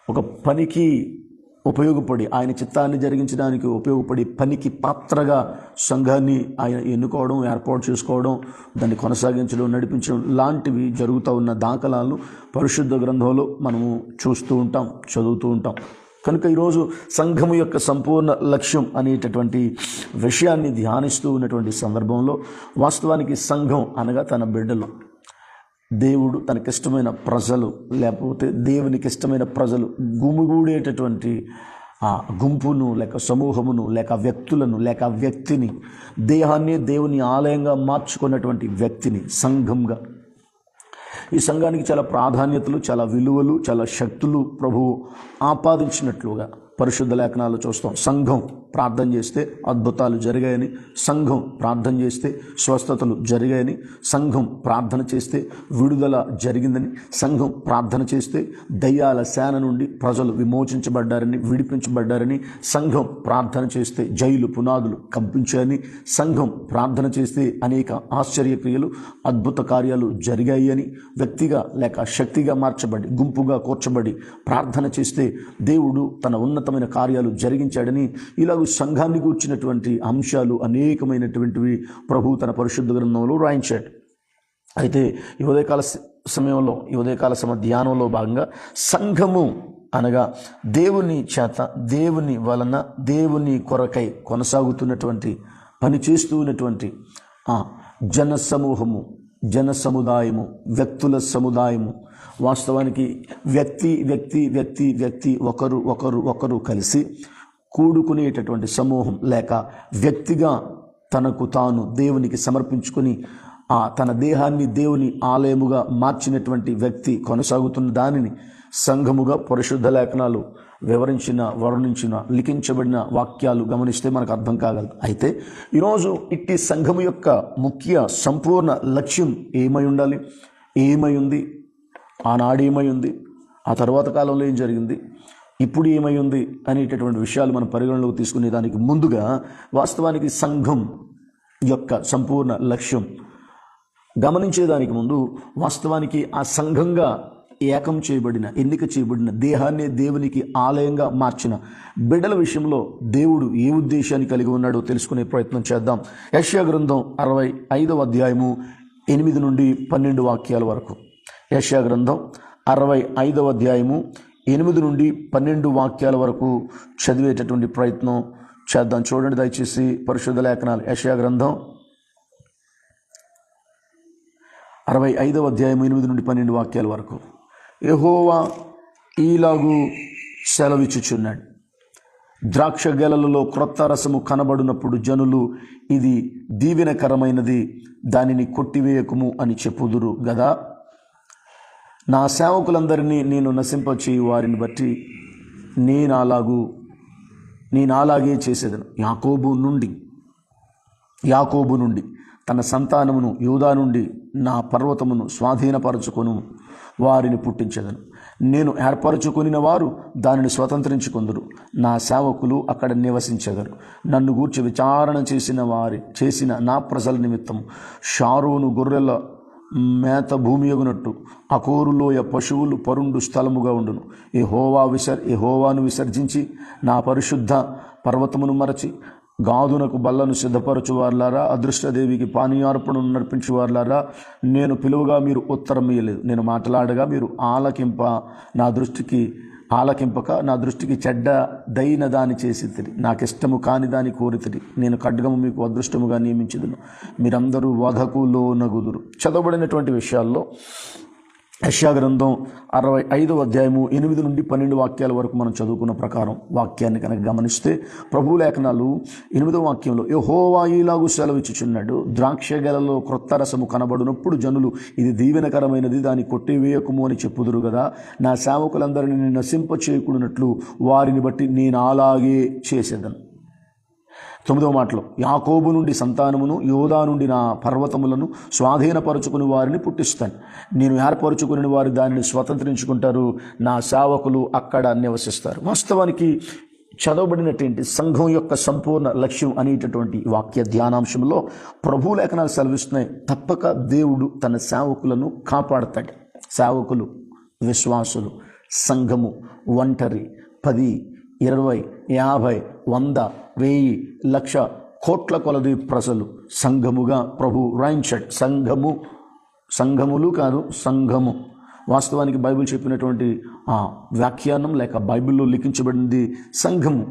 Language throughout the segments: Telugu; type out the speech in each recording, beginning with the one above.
ఒక పనికి ఉపయోగపడి, ఆయన చిత్తాన్ని జరిగించడానికి ఉపయోగపడి పనికి పాత్రగా సంఘాన్ని ఆయన ఎన్నుకోవడం, ఏర్పాటు చేసుకోవడం, దాన్ని కొనసాగించడం, నడిపించడం లాంటివి జరుగుతూ ఉన్న దాఖలాలను పరిశుద్ధ గ్రంథంలో మనము చూస్తూ ఉంటాం, చదువుతూ ఉంటాం. కనుక ఈరోజు సంఘము యొక్క సంపూర్ణ లక్ష్యం అనేటటువంటి విషయాన్ని ధ్యానిస్తూ ఉన్నటువంటి సందర్భంలో వాస్తవానికి సంఘం అనగా తన బిడ్డలు, దేవుడు తనకిష్టమైన ప్రజలు, లేకపోతే దేవునికి ఇష్టమైన ప్రజలు గుమిగూడేటటువంటి ఆ గుంపును లేక సమూహమును లేక వ్యక్తులను లేక వ్యక్తిని, దేహాన్ని దేవుని ఆలయంగా మార్చుకున్నటువంటి వ్యక్తిని సంఘంగా, ఈ సంఘానికి చాలా ప్రాధాన్యతలు, చాలా విలువలు, చాలా శక్తులు ప్రభువు ఆపాదించినట్లుగా పరిశుద్ధ లేఖనాలు చూస్తాం. సంఘం ప్రార్థన చేస్తే అద్భుతాలు జరిగాయని, సంఘం ప్రార్థన చేస్తే స్వస్థతలు జరిగాయని, సంఘం ప్రార్థన చేస్తే విడుదల జరిగిందని, సంఘం ప్రార్థన చేస్తే దయ్యాల సేన నుండి ప్రజలు విమోచించబడ్డారని, విడిపించబడ్డారని, సంఘం ప్రార్థన చేస్తే జైలు పునాదులు కంపించాయని, సంఘం ప్రార్థన చేస్తే అనేక ఆశ్చర్యక్రియలు, అద్భుత కార్యాలు జరిగాయి అని, వ్యక్తిగా లేక శక్తిగా మార్చబడి గుంపుగా కూర్చబడి ప్రార్థన చేస్తే దేవుడు తన ఉన్నతమైన కార్యాలు జరిగించాడని, ఇలాగ సంఘాన్ని గూర్చినటువంటి అంశాలు అనేకమైనటువంటివి ప్రభువు తన పరిశుద్ధ గ్రంథంలో రాయించాడు. అయితే ఈ ఉదయకాల సమయంలో, ఈ ఉదయకాల ధ్యానంలో భాగంగా సంఘము అనగా దేవుని చేత, దేవుని వలన, దేవుని కొరకై కొనసాగుతున్నటువంటి, పనిచేస్తూ ఉన్నటువంటి జన సమూహము, జన సముదాయము, వ్యక్తుల సముదాయము. వాస్తవానికి వ్యక్తి వ్యక్తి వ్యక్తి వ్యక్తి ఒకరు ఒకరు ఒకరు కలిసి కూడుకునేటటువంటి సమూహం, లేక వ్యక్తిగా తనకు తాను దేవునికి సమర్పించుకొని తన దేహాన్ని దేవుని ఆలయముగా మార్చినటువంటి వ్యక్తి కొనసాగుతున్న దానిని సంఘముగా పరిశుద్ధ లేఖనాలు వివరించిన, వర్ణించిన, లిఖించబడిన వాక్యాలు గమనిస్తే మనకు అర్థం కాగలదు. అయితే ఈరోజు ఇట్టి సంఘము యొక్క ముఖ్య సంపూర్ణ లక్ష్యం ఏమై ఉండాలి, ఏమై ఉంది, ఆనాడేమై ఉంది, ఆ తర్వాత కాలంలో ఏం జరిగింది, ఇప్పుడు ఏమై ఉంది అనేటటువంటి విషయాలు మనం పరిగణలోకి తీసుకునే దానికి ముందుగా వాస్తవానికి సంఘం యొక్క సంపూర్ణ లక్ష్యం గమనించేదానికి ముందు వాస్తవానికి ఆ సంఘంగా ఏకం చేయబడిన, ఎన్నిక చేయబడిన, దేహాన్ని దేవునికి ఆలయంగా మార్చిన బిడ్డల విషయంలో దేవుడు ఏ ఉద్దేశాన్ని కలిగి ఉన్నాడో తెలుసుకునే ప్రయత్నం చేద్దాం. యెషయా గ్రంథం 65వ అధ్యాయము 8 నుండి 12 వాక్యాల వరకు. యెషయా గ్రంథం 65వ అధ్యాయము 8 నుండి 12 వాక్యాల వరకు చదివేటటువంటి ప్రయత్నం చేద్దాం. చూడండి దయచేసి పరిశుద్ధ లేఖనాలు. యెషయా గ్రంథం 65వ అధ్యాయం 8 నుండి 12 వాక్యాల వరకు. యెహోవా ఈలాగు సెలవిచ్చుచున్నాడు, ద్రాక్ష గెలలలో క్రొత్త రసము కనబడినప్పుడు జనులు ఇది దీవెనకరమైనది, దానిని కొట్టివేయకుము అని చెప్పుదురు గదా. నా సేవకులందరినీ నేను నశింపచేయు వారిని బట్టి నేను అలాగే చేసేదను. యాకోబు నుండి తన సంతానమును, యూదా నుండి నా పర్వతమును స్వాధీనపరచుకొను వారిని పుట్టించెదను. నేను ఏర్పరచుకొనిన వారు దానిని స్వతంత్రించుకొందురు. నా సేవకులు అక్కడ నివసించెదరు. నన్ను గూర్చి విచారణ చేసిన నా ప్రజల నిమిత్తం షారోను గొర్రెల మేత భూమి యగునట్టు అకోరులోయ పశువులు పరుండు స్థలముగా ఉండును. యెహోవాను విసర్జించి నా పరిశుద్ధ పర్వతమును మరచి గాదునకు బల్లను సిద్ధపరచువార్లారా, అదృష్టదేవికి పానీయార్పణను నడిపించువార్లారా, నేను పిలువగా మీరు ఉత్తరం ఇయ్యలేదు, నేను మాట్లాడగా మీరు ఆలకింపక నా దృష్టికి చెడ్డదైన దాన్ని చేసితిరి, నాకిష్టము కాని దాన్ని కోరితిరి. నేను ఖడ్గము మీకు అదృష్టముగా నియమించుదును, మీరందరూ వధకు లోనగుదురు. చదవబడినటువంటి విషయాల్లో యెషయా గ్రంథం 65వ అధ్యాయము 8 నుండి 12 వాక్యాల వరకు మనం చదువుకున్న ప్రకారం వాక్యాన్ని కనుక గమనిస్తే ప్రభువు లేఖనాలు 8వ వాక్యంలో యెహోవా ఈలాగు సెలవిచ్చుచున్నాడు, ద్రాక్ష గెలలో క్రొత్త రసము కనబడినప్పుడు జనులు ఇది దీవెనకరమైనది, దాన్ని కొట్టివేయకుము అని చెప్పుదురు కదా. నా సేవకులందరినీ నశింపచేయకున్నట్లు వారిని బట్టి నేను అలాగే చేసేదను. 9వ మాటలో యాకోబు నుండి సంతానమును, యోదా నుండి నా పర్వతములను స్వాధీనపరుచుకుని వారిని పుట్టిస్తాను. నేను ఏర్పరచుకుని వారు దానిని స్వతంత్రించుకుంటారు. నా సేవకులు అక్కడ నివసిస్తారు. వాస్తవానికి చదవబడినటువంటి సంఘం యొక్క సంపూర్ణ లక్ష్యం అనేటటువంటి వాక్య ధ్యానాంశంలో ప్రభు లేఖనాలు సెలవిస్తున్నాయి. తప్పక దేవుడు తన సేవకులను కాపాడతాడు. సేవకులు, విశ్వాసులు సంఘము ఒంటరి, 10, 20, 50, 100, 1000, 1,00,000 కోట్ల కొలది ప్రజలు సంఘముగా ప్రభు రాయించాడు. సంఘములు కాదు, సంఘము. వాస్తవానికి బైబిల్ చెప్పినటువంటి ఆ వ్యాఖ్యానం లేక బైబిల్లో లిఖించబడింది సంఘము,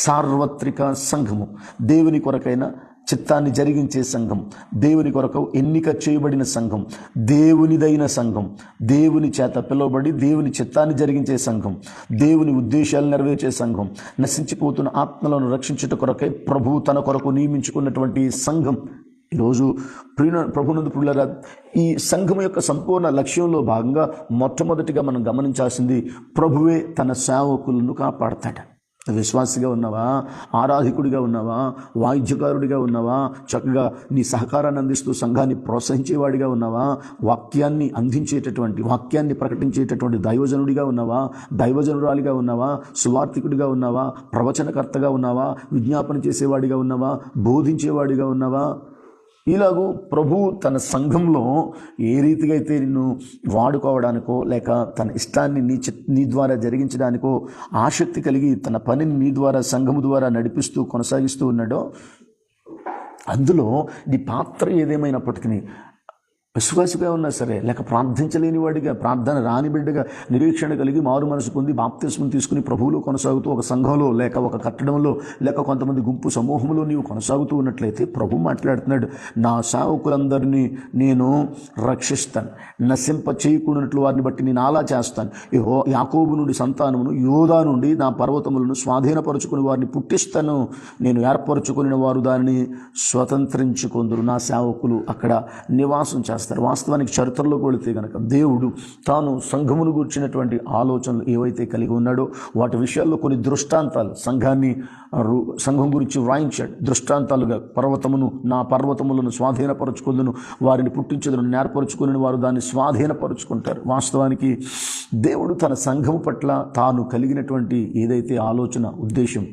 సార్వత్రిక సంఘము, దేవుని కొరకైన చిత్తాన్ని జరిగించే సంఘం, దేవుని కొరకు ఎన్నిక చేయబడిన సంఘం, దేవునిదైన సంఘం, దేవుని చేత పిలువబడి దేవుని చిత్తాన్ని జరిగించే సంఘం, దేవుని ఉద్దేశాలు నెరవేర్చే సంఘం, నశించిపోతున్న ఆత్మలను రక్షించుట కొరకై ప్రభువు తన కొరకు నియమించుకున్నటువంటి సంఘం. ఈరోజు ప్రభునందు ప్రియులారా, ఈ సంఘం యొక్క సంపూర్ణ లక్ష్యంలో భాగంగా మొట్టమొదటిగా మనం గమనించాల్సింది, ప్రభువే తన సేవకులను కాపాడతాడు. విశ్వాసిగా ఉన్నావా, ఆరాధికుడిగా ఉన్నావా, వాయిద్యకారుడిగా ఉన్నావా, చక్కగా నీ సహకారాన్ని అందిస్తూ సంఘాన్ని ప్రోత్సహించేవాడిగా ఉన్నావా, వాక్యాన్ని అందించేటటువంటి, వాక్యాన్ని ప్రకటించేటటువంటి దైవజనుడిగా ఉన్నావా, దైవజనురాలిగా ఉన్నావా, సువార్థికుడిగా ఉన్నావా, ప్రవచనకర్తగా ఉన్నావా, విజ్ఞాపన చేసేవాడిగా ఉన్నావా, బోధించేవాడిగా ఉన్నావా, ఇలాగూ ప్రభు తన సంఘంలో ఏ రీతిగా అయితే నిన్ను వాడుకోవడానికో లేక తన ఇష్టాన్ని నీ ద్వారా జరిగించడానికో ఆసక్తి కలిగి తన పనిని నీ ద్వారా సంఘము ద్వారా నడిపిస్తూ కొనసాగిస్తూ ఉన్నాడో, అందులో నీ పాత్ర ఏదేమైనప్పటికీ విశ్వాసిగా ఉన్నా సరే, లేక ప్రార్థించలేని వాడిగా, ప్రార్థన రాని బిడ్డగా, నిరీక్షణ కలిగి మారు మనసు పొంది బాప్తిస్మం తీసుకుని ప్రభువులో కొనసాగుతూ ఒక సంఘంలో లేక ఒక కట్టడంలో లేక కొంతమంది గుంపు సమూహంలో నీవు కొనసాగుతూ ఉన్నట్లయితే ప్రభు మాట్లాడుతున్నాడు, నా సేవకులందరినీ నేను రక్షిస్తాను, నశింప చేయకుండానట్లు వారిని బట్టి నేను అలా చేస్తాను. యాకోబు నుండి సంతానమును, యోధా నుండి నా పర్వతములను స్వాధీనపరుచుకుని వారిని పుట్టిస్తాను, నేను ఏర్పరచుకుని వారు దానిని స్వతంత్రించుకొందురు. నా సేవకులు అక్కడ నివాసం చేస్తారు. వాస్తవానికి చరిత్రలోకి వెళితే కనుక దేవుడు తాను సంఘమును గురించినటువంటి ఆలోచనలు ఏవైతే కలిగి ఉన్నాడో వాటి విషయాల్లో కొన్ని దృష్టాంతాలు సంఘం గురించి వ్రాయించాడు. దృష్టాంతాలుగా, నా పర్వతములను స్వాధీనపరచుకుందును, వారిని పుట్టించదును, నేర్పరచుకుని వారు దాన్ని స్వాధీనపరుచుకుంటారు. వాస్తవానికి దేవుడు తన సంఘము పట్ల తాను కలిగినటువంటి ఏదైతే ఆలోచన, ఉద్దేశం,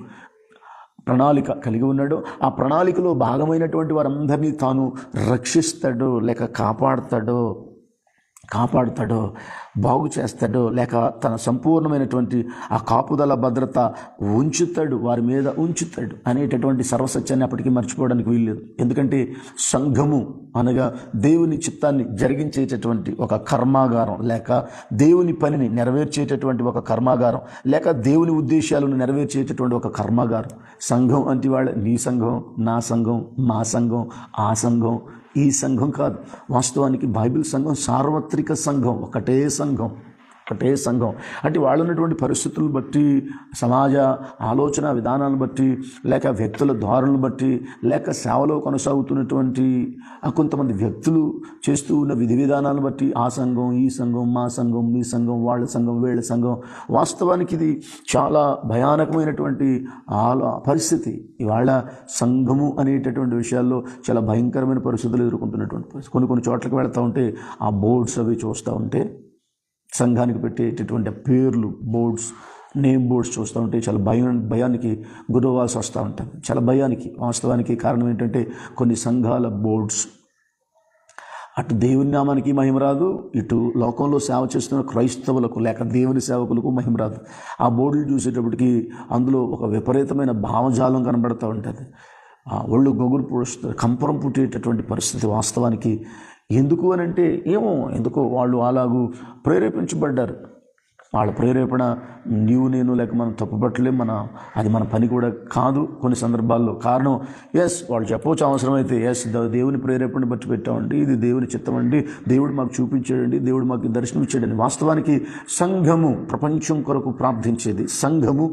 ప్రణాళిక కలిగి ఉన్నాడో ఆ ప్రణాళికలో భాగమైనటువంటి వారందరినీ తాను రక్షిస్తాడో లేక కాపాడుతాడో బాగు చేస్తాడో లేక తన సంపూర్ణమైనటువంటి ఆ కాపుదల భద్రత వారి మీద ఉంచుతాడు అనేటటువంటి సర్వసత్యాన్ని అప్పటికీ మర్చిపోవడానికి వీల్లేదు. ఎందుకంటే సంఘము అనగా దేవుని చిత్తాన్ని జరిగించేటటువంటి ఒక కర్మాగారం, లేక దేవుని పనిని నెరవేర్చేటటువంటి ఒక కర్మాగారం, లేక దేవుని ఉద్దేశాలను నెరవేర్చేటటువంటి ఒక కర్మాగారం. సంఘం అంటే నీ సంఘం, నా సంఘం, మా సంఘం, ఆ సంఘం, ఈ సంఘం కాదు. వాస్తవానికి బైబిల్ సంఘం సార్వత్రిక సంఘం, ఒకటే సంఘం. అంటే వాళ్ళు ఉన్నటువంటి పరిస్థితులను బట్టి, సమాజ ఆలోచన విధానాలను బట్టి, లేక వ్యక్తుల ధోరణులను బట్టి, లేక సేవలో కొనసాగుతున్నటువంటి కొంతమంది వ్యక్తులు చేస్తూ ఉన్న విధి విధానాలను బట్టి ఆ సంఘం, ఈ సంఘం, మా సంఘం, మీ సంఘం, వాళ్ళ సంఘం, వీళ్ళ సంఘం. వాస్తవానికి ఇది చాలా భయానకమైనటువంటి పరిస్థితి. ఇవాళ సంఘము అనేటటువంటి విషయాల్లో చాలా భయంకరమైన పరిస్థితులు ఎదుర్కొంటున్నటువంటి పరిస్థితి. కొన్ని చోట్లకి వెళ్తూ ఉంటే ఆ బోర్డ్స్ అవి చూస్తూ ఉంటే, సంఘానికి పెట్టేటటువంటి పేర్లు, బోర్డ్స్, నేమ్ బోర్డ్స్ చూస్తూ ఉంటే చాలా భయానికి గురవాల్సి వస్తూ ఉంటుంది. చాలా భయానికి. వాస్తవానికి కారణం ఏంటంటే కొన్ని సంఘాల బోర్డ్స్ అటు దేవుని నామానికి మహిమ రాదు, ఇటు లోకంలో సేవ చేస్తున్న క్రైస్తవులకు లేక దేవుని సేవకులకు మహిమ రాదు. ఆ బోర్డులు చూసేటప్పటికి అందులో ఒక విపరీతమైన భావజాలం కనబడుతూ ఉంటుంది. ఒళ్ళు గొగురు పుడుస్తుంది, కంపరం పుట్టేటటువంటి పరిస్థితి. వాస్తవానికి ఎందుకు అని అంటే ఎందుకో వాళ్ళు అలాగూ ప్రేరేపించబడ్డారు. వాళ్ళ ప్రేరేపణ నేను లేక మనం తప్పుపట్టలేం. అది మన పని కూడా కాదు కొన్ని సందర్భాల్లో. కారణం వాళ్ళు చెప్పవచ్చు అవసరమైతే, దేవుని ప్రేరేపణ బట్టి పెట్టామండి, ఇది దేవుని చిత్తం అండి, దేవుడు మాకు చూపించాడండి, దేవుడు మాకు దర్శనం ఇచ్చాడని. వాస్తవానికి సంఘము ప్రపంచం కొరకు ప్రార్థించేది, సంఘము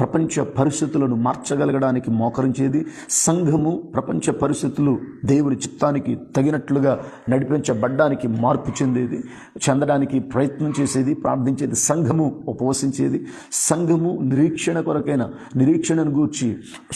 ప్రపంచ పరిస్థితులను మార్చగలగడానికి మోకరించేది, సంఘము ప్రపంచ పరిస్థితులు దేవుని చిత్తానికి తగినట్లుగా నడిపించబడ్డానికి మార్పు చెందడానికి ప్రయత్నం చేసేది, ప్రార్థించేది. సంఘము ఉపవసించేది, సంఘము నిరీక్షణను గూర్చి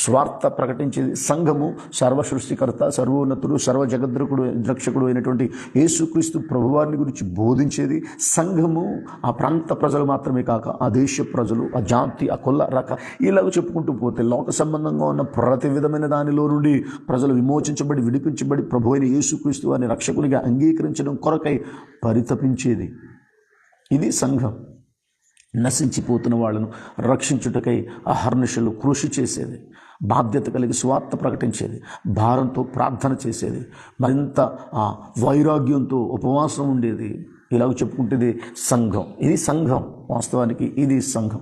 స్వార్థ ప్రకటించేది. సంఘము సర్వ సృష్టికర్త, సర్వోన్నతుడు, సర్వ జగద్రకుడు, రక్షకుడు అయినటువంటి యేసుక్రీస్తు ప్రభువారిని గురించి బోధించేది. సంఘము ఆ ప్రాంత ప్రజలు మాత్రమే కాక ఆ దేశ ప్రజలు, ఆ జాతి, ఆ కుల రక ఇలాగ చెప్పుకుంటూ పోతే లోక సంబంధంగా ఉన్న ప్రతి విధమైన దానిలో నుండి ప్రజలు విమోచించబడి, విడిపించబడి ప్రభు అయిన యేసుక్రీస్తు వారిని రక్షకునిగా అంగీకరించడం కొరకై పరితపించేది. ఇది సంఘం. నశించిపోతున్న వాళ్ళను రక్షించుటకై అహర్నిశలు కృషి చేసేది, బాధ్యత కలిగి స్వార్థ ప్రకటించేది, భారంతో ప్రార్థన చేసేది, మరింత వైరాగ్యంతో ఉపవాసం ఉండేది. ఇలాగ చెప్పుకుంటేది సంఘం. ఇది సంఘం. వాస్తవానికి ఇది సంఘం.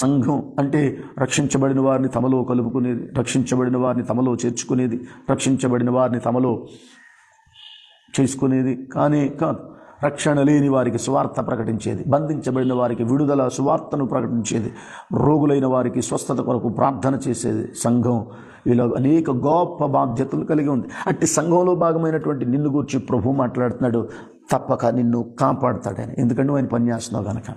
సంఘం అంటే రక్షించబడిన వారిని తమలో కలుపుకునేది, రక్షించబడిన వారిని తమలో చేర్చుకునేది, రక్షించబడిన వారిని తమలో చేసుకునేది కానీ కాదు. రక్షణ లేని వారికి సువార్త ప్రకటించేది, బంధించబడిన వారికి విడుదల సువార్తను ప్రకటించేది, రోగులైన వారికి స్వస్థత కొరకు ప్రార్థన చేసేది సంఘం. ఇలా అనేక గొప్ప బాధ్యతలు కలిగి ఉంది. అట్టి సంఘంలో భాగమైనటువంటి నిన్ను గురించి ప్రభు మాట్లాడుతున్నాడు. తప్పక నిన్ను కాపాడుతాడని. ఎందుకంటే ఆయన పని చేస్తున్నావు కనుక.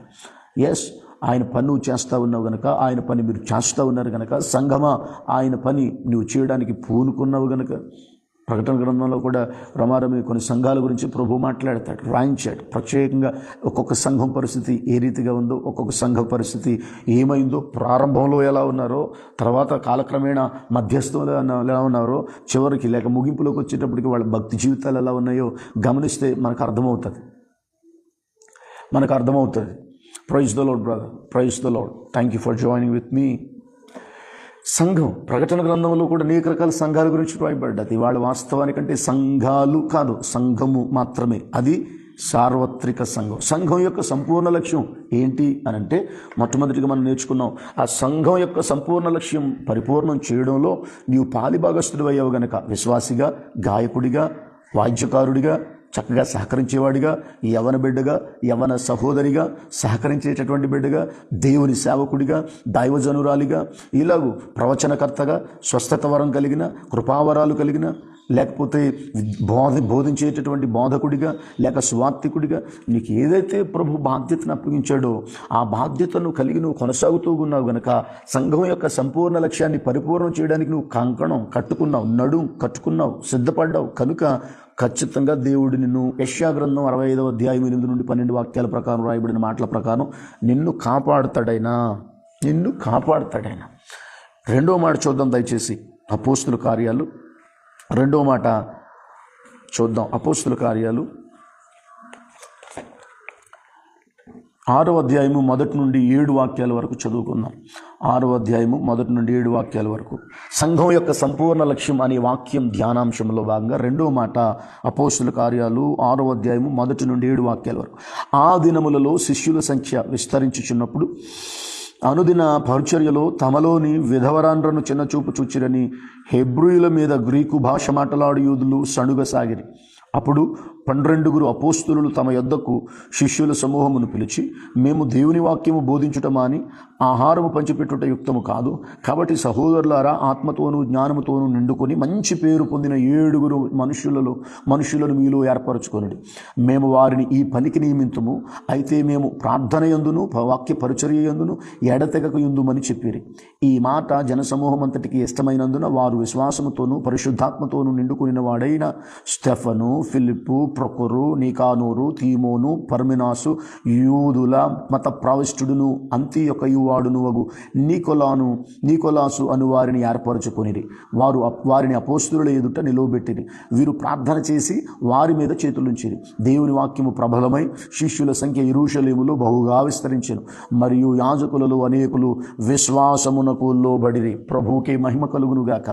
ఎస్, ఆయన పని నువ్వు చేస్తూ ఉన్నావు కనుక, ఆయన పని మీరు చేస్తూ ఉన్నారు కనుక, సంఘమా ఆయన పని నువ్వు చేయడానికి పూనుకున్నావు కనుక. ప్రకటన గ్రంథంలో కూడా రమారమి కొన్ని సంఘాల గురించి ప్రభు మాట్లాడతాడు, రాయించాడు. ప్రత్యేకంగా ఒక్కొక్క సంఘం పరిస్థితి ఏ రీతిగా ఉందో, ఒక్కొక్క సంఘ పరిస్థితి ఏమైందో, ప్రారంభంలో ఎలా ఉన్నారో, తర్వాత కాలక్రమేణా మధ్యస్థంలో ఎలా ఉన్నారో, చివరికి లేక ముగింపులోకి వచ్చేటప్పటికి వాళ్ళ భక్తి జీవితాలు ఎలా ఉన్నాయో గమనిస్తే మనకు అర్థమవుతుంది. Praise the lord brother, praise the lord. Thank you for joining with me. సంఘం ప్రకటన గ్రంథంలో కూడా అనేక రకాల సంఘాల గురించి రాయబడ్డది. వాళ్ళ వాస్తవానికంటే సంఘాలు కాదు, సంఘము మాత్రమే. అది సార్వత్రిక సంఘం. సంఘం యొక్క సంపూర్ణ లక్ష్యం ఏంటి అని అంటే, మొట్టమొదటిగా మనం నేర్చుకున్నాం, ఆ సంఘం యొక్క సంపూర్ణ లక్ష్యం పరిపూర్ణం చేయడంలో నీవు పాలిభాగస్తుడు అయ్యావు గనక, విశ్వాసిగా, గాయకుడిగా, వాద్యకారుడిగా, చక్కగా సహకరించేవాడిగా, యవన బిడ్డగా, యవన సహోదరిగా, సహకరించేటటువంటి బిడ్డగా, దేవుని సేవకుడిగా, దైవజనురాలిగా, ఇలాగూ ప్రవచనకర్తగా, స్వస్థత వరం కలిగిన, కృపావరాలు కలిగిన, లేకపోతే బోధించేటటువంటి బోధకుడిగా, లేక స్వార్థికుడిగా, నీకు ఏదైతే ప్రభు బాధ్యతను అప్పగించాడో ఆ బాధ్యతను కలిగి నువ్వు కొనసాగుతూ ఉన్నావు గనక, సంఘం యొక్క సంపూర్ణ లక్ష్యాన్ని పరిపూర్ణం చేయడానికి నువ్వు కంకణం కట్టుకున్నావు, నడుం కట్టుకున్నావు, సిద్ధపడ్డావు కనుక ఖచ్చితంగా దేవుడు నిన్ను యెషయా గ్రంథం 65వ అధ్యాయం 8 నుండి 12 వాక్యాల ప్రకారం రాయబడిన మాటల ప్రకారం నిన్ను కాపాడుతాడైనా. రెండో మాట చూద్దాం దయచేసి. అపోస్తుల కార్యాలు 2వ మాట చూద్దాం. అపోస్తుల కార్యాలు 6వ అధ్యాయము 1 నుండి 7 వాక్యాల వరకు చదువుకుందాం. 6వ అధ్యాయము 1 నుండి 7 వాక్యాల వరకు సంఘం యొక్క సంపూర్ణ లక్ష్యం అనే వాక్యం ధ్యానాంశంలో భాగంగా 2వ మాట అపోస్తుల కార్యాలు 6వ అధ్యాయము 1 నుండి 7 వాక్యాల వరకు. ఆ దినములలో శిష్యుల సంఖ్య విస్తరించుచున్నప్పుడు అనుదిన పరిచర్యలో తమలోని విధవరాండ్రను చిన్నచూపు చూచిరని హెబ్రీయుల మీద గ్రీకు భాష మాట్లాడు యూదులు సణుగసాగిరి. అప్పుడు 12 అపోస్తులు తమ యొద్దకు శిష్యుల సమూహమును పిలిచి, మేము దేవుని వాక్యము బోధించుట మాని ఆహారము పంచిపెట్టుట యుక్తము కాదు. కాబట్టి సహోదరులారా, ఆత్మతోనూ జ్ఞానముతోనూ నిండుకొని మంచి పేరు పొందిన 7 మనుషులను మీలో ఏర్పరచుకొనుడి. మేము వారిని ఈ పనికి నియమింతుము. అయితే మేము ప్రార్థన యందును వాక్య పరిచర్య యందును ఎడతెగక యుందుమని చెప్పిరి. ఈ మాట జనసమూహం అంతటికి ఇష్టమైనందున వారు విశ్వాసముతోనూ పరిశుద్ధాత్మతోనూ నిండుకుని వాడైన స్టెఫను, ఫిలిప్పు, ప్రొకొరు, నీకానూరు, తీమోను, పర్మినాసు, యూదుల మత ప్రావిష్టుడును అంతియొక యువాడును వగు నీకొలాసు అను వారిని ఏర్పరచుకొనిరి. వారిని అపోస్తుల ఎదుట నిలువబెట్టిరి. వీరు ప్రార్థన చేసి వారి మీద చేతులుంచిరి. దేవుని వాక్యము ప్రబలమై శిష్యుల సంఖ్య యెరూషలేములో బహుగా విస్తరించెను. మరియు యాజకులలో అనేకులు విశ్వాసమునకు లోబడిరి. ప్రభువుకే మహిమ కలుగునుగాక.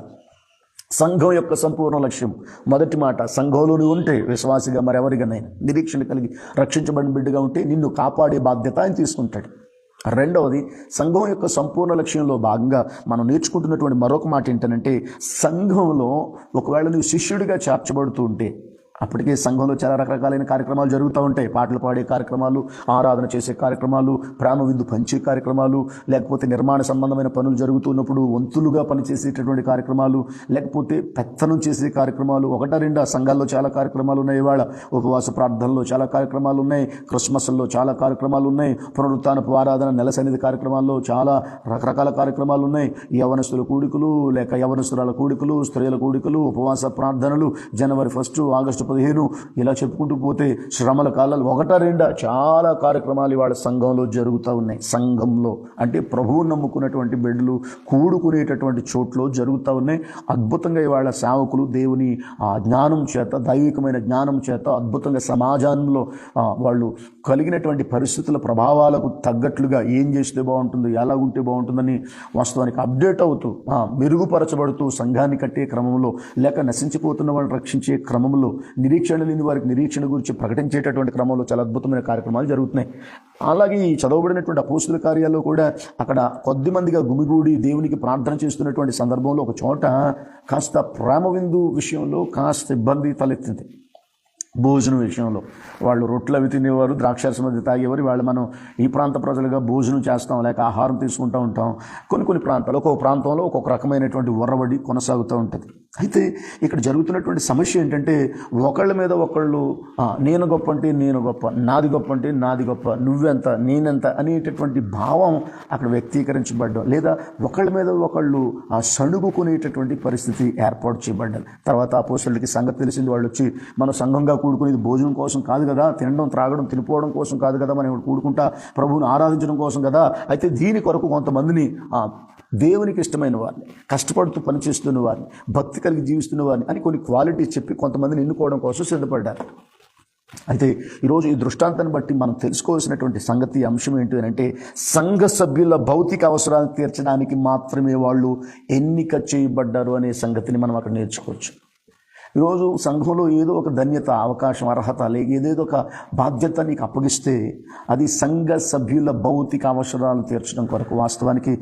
సంఘం యొక్క సంపూర్ణ లక్ష్యం, మొదటి మాట, సంఘంలోని ఉంటే విశ్వాసిగా మరెవరిగానైనా నిరీక్షణ కలిగి రక్షించబడిన బిడ్డగా ఉంటే నిన్ను కాపాడే బాధ్యత ఆయన తీసుకుంటాడు. రెండవది, సంఘం యొక్క సంపూర్ణ లక్ష్యంలో భాగంగా మనం నేర్చుకుంటున్నటువంటి మరొక మాట ఏంటంటే, సంఘంలో ఒకవేళ నువ్వు శిష్యుడిగా చేర్చబడుతూ ఉంటే, అప్పటికే సంఘంలో చాలా రకరకాలైన కార్యక్రమాలు జరుగుతూ ఉంటాయి. పాటలు పాడే కార్యక్రమాలు, ఆరాధన చేసే కార్యక్రమాలు, ప్రేమ విందు పంచే కార్యక్రమాలు, లేకపోతే నిర్మాణ సంబంధమైన పనులు జరుగుతున్నప్పుడు వంతులుగా పనిచేసేటటువంటి కార్యక్రమాలు, లేకపోతే పెత్తనం చేసే కార్యక్రమాలు. 1-2 సంఘాల్లో చాలా కార్యక్రమాలు ఉన్నాయి. ఇవాళ ఉపవాస ప్రార్థనలో చాలా కార్యక్రమాలు ఉన్నాయి. క్రిస్మస్లో చాలా కార్యక్రమాలు ఉన్నాయి. పునరుత్థానపు ఆరాధన, నెల సన్నిధి కార్యక్రమాల్లో చాలా రకరకాల కార్యక్రమాలు ఉన్నాయి. యవనస్తుల కూడికలు, లేక యవనస్తురాల కూడికలు, స్త్రీల కూడికలు, ఉపవాస ప్రార్థనలు, జనవరి 1, ఆగస్టు 15 ఇలా చెప్పుకుంటూ పోతే శ్రమల కాలాలు 1-2 చాలా కార్యక్రమాలు ఇవాళ సంఘంలో జరుగుతూ ఉన్నాయి. సంఘంలో అంటే ప్రభువు నమ్ముకున్నటువంటి బిడ్డలు కూడుకునేటటువంటి చోట్లో జరుగుతూ ఉన్నాయి. అద్భుతంగా ఇవాళ సేవకులు దేవుని జ్ఞానం చేత, దైవికమైన జ్ఞానం చేత అద్భుతంగా సమాజంలో వాళ్ళు కలిగినటువంటి పరిస్థితుల ప్రభావాలకు తగ్గట్లుగా ఏం చేస్తే బాగుంటుంది, ఎలా ఉంటే బాగుంటుందని వాస్తవానికి అప్డేట్ అవుతూ మెరుగుపరచబడుతూ సంఘాన్ని కట్టే క్రమంలో, లేక నశించిపోతున్న వాళ్ళని రక్షించే క్రమంలో, నిరీక్షణ లేని వారికి నిరీక్షణ గురించి ప్రకటించేటటువంటి క్రమంలో చాలా అద్భుతమైన కార్యక్రమాలు జరుగుతున్నాయి. అలాగే ఈ చదవబడినటువంటి అపోస్తుల కార్యాల్లో కూడా అక్కడ కొద్ది మందిగా గుమిగూడి దేవునికి ప్రార్థన చేస్తున్నటువంటి సందర్భంలో ఒక చోట కాస్త ప్రేమ విందు విషయంలో కాస్త ఇబ్బంది తలెత్తింది. భోజనం విషయంలో వాళ్ళు రొట్టెలు అవి తినేవారు, ద్రాక్షారసం అది తాగేవారు. వాళ్ళు మనం ఈ ప్రాంత ప్రజలుగా భోజనం చేస్తాం, లేక ఆహారం తీసుకుంటూ ఉంటాం. కొన్ని ప్రాంతాలు ఒక్కొక్క ప్రాంతంలో ఒక్కొక్క రకమైనటువంటి వరవడి కొనసాగుతూ ఉంటుంది. అయితే ఇక్కడ జరుగుతున్నటువంటి సమస్య ఏంటంటే ఒకళ్ళ మీద ఒకళ్ళు నేను గొప్ప అంటే నేను గొప్ప, నాది గొప్ప అంటే నాది గొప్ప, నువ్వెంత నేనెంత అనేటటువంటి భావం అక్కడ వ్యక్తీకరించబడ్డం, లేదా ఒకళ్ళ మీద ఒకళ్ళు సణుగుకునేటటువంటి పరిస్థితి ఏర్పాటు చేయబడ్డారు. తర్వాత అపోస్తలులకి సంగతి తెలిసింది. వాళ్ళు వచ్చి మన సంఘంగా కూడుకునేది భోజనం కోసం కాదు కదా, తినడం త్రాగడం తినిపోవడం కోసం కాదు కదా, మనం కూడుకుంటా ప్రభువుని ఆరాధించడం కోసం కదా. అయితే దీని కొరకు కొంతమందిని దేవునికి ఇష్టమైన వారిని, కష్టపడుతూ పనిచేస్తున్న వారిని, భక్తి కలిగి జీవిస్తున్న వారిని అని కొన్ని క్వాలిటీస్ చెప్పి కొంతమందిని ఎన్నుకోవడం కోసం సిద్ధపడ్డారు. అయితే ఈరోజు ఈ దృష్టాంతాన్ని బట్టి మనం తెలుసుకోవాల్సినటువంటి సంగతి అంశం ఏంటి అంటే సంఘ సభ్యుల భౌతిక అవసరాలను తీర్చడానికి మాత్రమే వాళ్ళు ఎన్నిక చేయబడ్డారు అనే సంగతిని మనం అక్కడ నేర్చుకోవచ్చు. ఈరోజు సంఘంలో ఏదో ఒక ధన్యత, అవకాశం, అర్హత, లేక ఏదేదో ఒక బాధ్యత నీకు అప్పగిస్తే అది సంఘ సభ్యుల భౌతిక అవసరాలు తీర్చడం కొరకు. వాస్తవానికి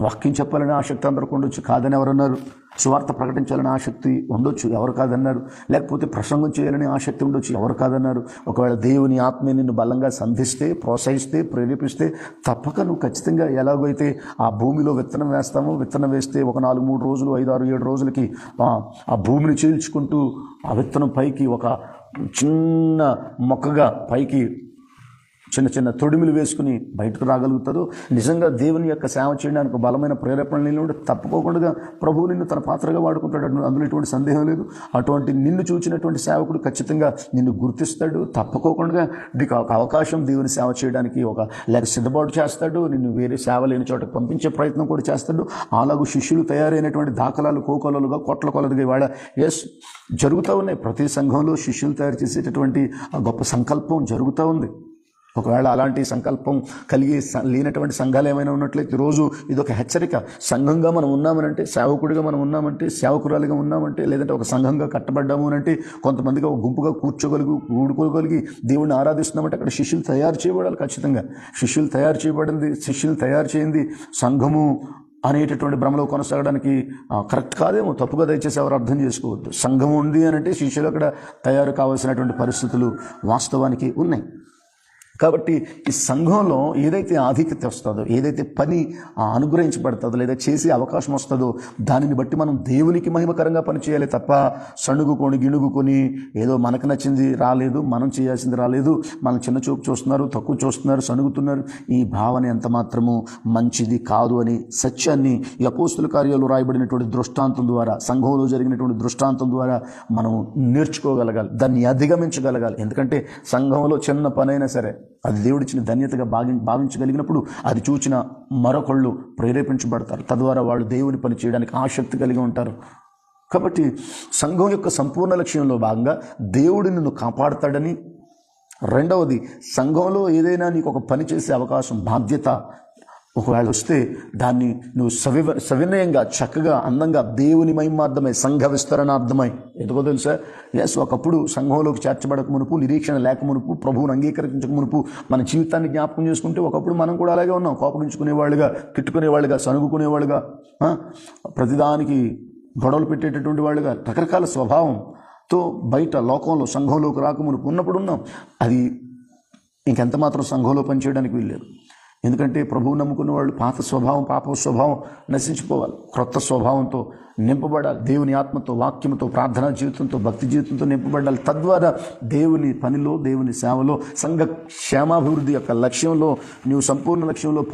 వాక్యం చెప్పాలని ఆసక్తి అందరికి ఉండొచ్చు, కాదని ఎవరన్నారు. సువార్త ప్రకటించాలని ఆసక్తి ఉండొచ్చు, ఎవరు కాదన్నారు. లేకపోతే ప్రసంగం చేయాలని ఆసక్తి ఉండొచ్చు, ఎవరు కాదన్నారు. ఒకవేళ దేవుని ఆత్మ నిన్ను బలంగా సంధిస్తే, ప్రోత్సహిస్తే, ప్రేరేపిస్తే తప్పక నువ్వు ఖచ్చితంగా ఎలాగైతే ఆ భూమిలో విత్తనం వేస్తామో, విత్తనం వేస్తే ఒక 4-3 రోజులు, 5-6-7 రోజులకి ఆ భూమిని చీల్చుకుంటూ ఆ విత్తనం పైకి ఒక చిన్న మొక్కగా పైకి చిన్న చిన్న తొడిమిలు వేసుకుని బయటకు రాగలుగుతారు. నిజంగా దేవుని యొక్క సేవ చేయడానికి బలమైన ప్రేరేపణ ఉంటే తప్పుకోకుండా ప్రభువు నిన్ను తన పాత్రగా వాడుకుంటాడు. అందులో ఎటువంటి సందేహం లేదు. అటువంటి నిన్ను చూచినటువంటి సేవకుడు ఖచ్చితంగా నిన్ను గుర్తిస్తాడు. తప్పుకోకుండా నీకు ఒక అవకాశం దేవుని సేవ చేయడానికి లేక సిద్ధపాటు చేస్తాడు. నిన్ను వేరే సేవ లేని చోటకు పంపించే ప్రయత్నం కూడా చేస్తాడు. అలాగూ శిష్యులు తయారైనటువంటి దాఖలాలు కోకొలలుగా, కొట్ల కొలలుగా ఇవాళ జరుగుతూ ఉన్నాయి. ప్రతి సంఘంలో శిష్యులు తయారు చేసేటటువంటి గొప్ప సంకల్పం జరుగుతూ ఉంది. ఒకవేళ అలాంటి సంకల్పం కలిగి లేనటువంటి సంఘాలు ఏమైనా ఉన్నట్లయితే ఈరోజు ఇదొక హెచ్చరిక. సంఘంగా మనం ఉన్నామనంటే, సేవకుడిగా మనం ఉన్నామంటే, సేవకురాలిగా ఉన్నామంటే, లేదంటే ఒక సంఘంగా కట్టబడ్డాము అంటే, కొంతమందిగా ఒక గుంపుగా కూడుకోగలిగి దేవుడిని ఆరాధిస్తున్నామంటే అక్కడ శిష్యులు తయారు చేయబడాలి. ఖచ్చితంగా శిష్యులు తయారు చేయబడింది, శిష్యులు తయారు చేయింది సంఘము అనేటటువంటి భ్రమలో కొనసాగడానికి కరెక్ట్ కాదేమో, తప్పుగా దయచేసి ఎవరు అర్థం చేసుకోవద్దు. సంఘం ఉంది అని అంటే శిష్యులు అక్కడ తయారు కావాల్సినటువంటి పరిస్థితులు వాస్తవానికి ఉన్నాయి. కాబట్టి ఈ సంఘంలో ఏదైతే ఆధిక్యత వస్తుందో, ఏదైతే పని అనుగ్రహించబడుతుందో, లేదా చేసే అవకాశం వస్తుందో దానిని బట్టి మనం దేవునికి మహిమకరంగా పనిచేయాలి తప్ప సణుగుకొని గిణుగుకొని ఏదో మనకు నచ్చింది రాలేదు, మనం చేయాల్సింది రాలేదు, మనం చిన్న చూపు చూస్తున్నారు, తక్కువ చూస్తున్నారు, సణుగుతున్నారు, ఈ భావన ఎంత మాత్రము మంచిది కాదు అని సత్యాన్ని ఈ అపోస్తుల కార్యాలు రాయబడినటువంటి దృష్టాంతం ద్వారా, సంఘంలో జరిగినటువంటి దృష్టాంతం ద్వారా మనం నేర్చుకోగలగాలి, దాన్ని అధిగమించగలగాలి. ఎందుకంటే సంఘంలో చిన్న పనైనా సరే అది దేవుడిచ్చిన ధన్యతగా భావించగలిగినప్పుడు అది చూచిన మరొకళ్ళు ప్రేరేపించబడతారు. తద్వారా వాళ్ళు దేవుని పని చేయడానికి ఆసక్తి కలిగి ఉంటారు. కాబట్టి సంఘం యొక్క సంపూర్ణ లక్ష్యంలో భాగంగా దేవుడు నిన్ను కాపాడతాడని, రెండవది సంఘంలో ఏదైనా నీకు ఒక పని చేసే అవకాశం, బాధ్యత ఒకవేళ వస్తే దాన్ని నువ్వు సవినయంగా, చక్కగా, అందంగా దేవుని మహిమార్థమై, సంఘ విస్తరణార్థమై. ఎందుకో తెలుసా, ఒకప్పుడు సంఘంలోకి చేర్చబడక మునుపు, నిరీక్షణ లేక మునుపు, ప్రభువుని అంగీకరించక మునుపు మన జీవితాన్ని జ్ఞాపకం చేసుకుంటే ఒకప్పుడు మనం కూడా అలాగే ఉన్నాం. కోపగించుకునేవాళ్ళుగా, తిట్టుకునేవాళ్ళుగా, సణుగుకునేవాళ్ళుగా, ప్రతిదానికి గొడవలు పెట్టేటటువంటి వాళ్ళుగా, రకరకాల స్వభావంతో బయట లోకంలో సంఘంలోకి రాకమునుపు ఉన్నప్పుడు ఉన్నాం. అది ఇంకెంత మాత్రం సంఘంలో పనిచేయడానికి వీల్లేదు. ఎందుకంటే ప్రభువు నమ్ముకున్న వాళ్ళు పాత స్వభావం, పాప స్వభావం నశించిపోవాలి, క్రొత్త స్వభావంతో నింపబడాలి. దేవుని ఆత్మతో, వాక్యంతో, ప్రార్థనా జీవితంతో, భక్తి జీవితంతో నింపబడాలి. తద్వారా దేవుని పనిలో, దేవుని సేవలో, సంఘ క్షేమాభివృద్ధి యొక్క లక్ష్యంలో నీవు సంపూర్ణ లక్ష్యంలో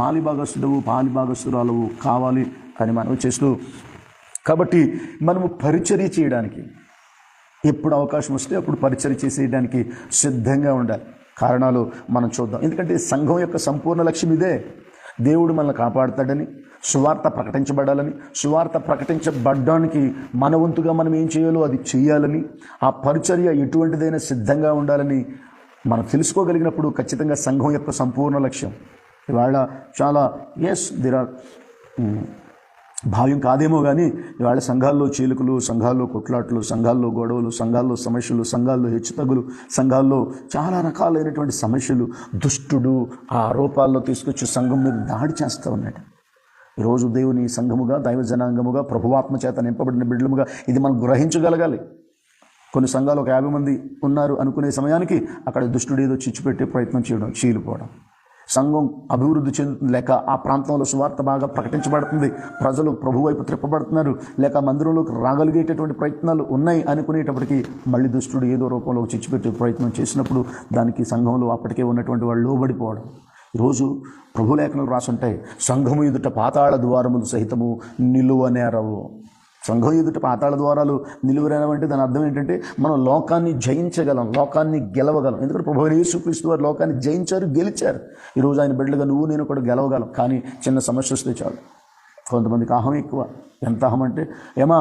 పాలిభాగస్తురాలవు కావాలి అని మనం చేస్తూ, కాబట్టి మనము పరిచర్య చేయడానికి, ఎప్పుడు అవకాశం వస్తే అప్పుడు పరిచయం చేసేయడానికి సిద్ధంగా ఉండాలి. కారణాలు మనం చూద్దాం. ఎందుకంటే సంఘం యొక్క సంపూర్ణ లక్ష్యం ఇదే. దేవుడు మనల్ని కాపాడుతాడని, సువార్త ప్రకటించబడాలని, సువార్త ప్రకటించబడ్డానికి మన వంతుగా మనం ఏం చేయాలో అది చేయాలని, ఆ పరిచర్య ఎటువంటిదైనా సిద్ధంగా ఉండాలని మనం తెలుసుకోగలిగినప్పుడు ఖచ్చితంగా సంఘం యొక్క సంపూర్ణ లక్ష్యం. ఇవాళ చాలా దేర్ ఆర్ భావ్యం కాదేమో కానీ ఇవాళ సంఘాల్లో చీలికలు, సంఘాల్లో కొట్లాట్లు, సంఘాల్లో గొడవలు, సంఘాల్లో సమస్యలు, సంఘాల్లో హెచ్చుతగ్గులు, సంఘాల్లో చాలా రకాలైనటువంటి సమస్యలు దుష్టుడు ఆ ఆరోపాల్లో తీసుకొచ్చి సంఘం మీద దాడి చేస్తూ ఉన్నాడు. ఈరోజు దేవుని సంఘముగా, దైవ జనాంగముగా, ప్రభువాత్మ చేత నింపబడిన బిడ్డలుగా ఇది మనం గ్రహించగలగాలి. కొన్ని సంఘాలు ఒక 50 మంది ఉన్నారు అనుకునే సమయానికి అక్కడ దుష్టుడు ఏదో చిచ్చుపెట్టే ప్రయత్నం చేయడం, చీలిపోవడం. సంఘం అభివృద్ధి చెందుతుంది, లేక ఆ ప్రాంతంలో సువార్త బాగా ప్రకటించబడుతుంది, ప్రజలు ప్రభు వైపు త్రిప్పబడుతున్నారు, లేక మందిరంలోకి రాగలిగేటటువంటి ప్రయత్నాలు ఉన్నాయి అనుకునేటప్పటికీ మళ్ళీ దుష్టుడు ఏదో రూపంలో చిచ్చుపెట్టే ప్రయత్నం చేసినప్పుడు దానికి సంఘంలో అప్పటికే ఉన్నటువంటి వాళ్ళు లోబడిపోవడం. ఈరోజు ప్రభు లేఖనాలు రాసుంటాయి, సంఘము ఎదుట పాతాళ ద్వారములు సహితము నిలువనేరవు. సంఘం ఎదుట పాతాళ ద్వారాలు నిలువనేరవంటే దాని అర్థం ఏంటంటే మనం లోకాన్ని జయించగలం, లోకాన్ని గెలవగలం. ఎందుకంటే ప్రభు యేసుక్రీస్తు వారు లోకాన్ని జయించారు, గెలిచారు. ఈరోజు ఆయన బిడ్డలుగా నువ్వు నేను కూడా గెలవగలం. కానీ చిన్న సమస్య వస్తే చాలు. కొంతమందికి అహం ఎక్కువ. ఎంత అహం అంటే, ఏమా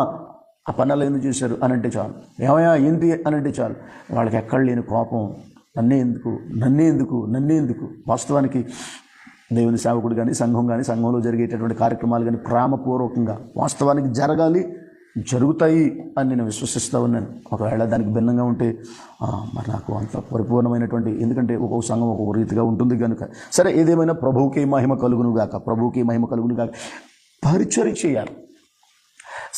ఆ పనులు ఎందుకు చేశారు అని అంటే చాలు, ఏమయ్యా ఏంటి అని అంటే చాలు. వాళ్ళకి ఎక్కడ లేని కోపం, నన్నే ఎందుకు. వాస్తవానికి దేవుని సేవకుడు కానీ, సంఘం కానీ, సంఘంలో జరిగేటటువంటి కార్యక్రమాలు కానీ ప్రేమపూర్వకంగా వాస్తవానికి జరుగుతాయి అని నేను విశ్వసిస్తూ ఉన్నాను. ఒకవేళ దానికి భిన్నంగా ఉంటే మరి నాకు అంత పరిపూర్ణమైనటువంటి, ఎందుకంటే ఒక్కొక్క సంఘం ఒక్కొక్క రీతిగా ఉంటుంది కనుక. సరే, ఏదేమైనా ప్రభువుకి మహిమ కలుగును గాక. పరిచర్య చేయాలి.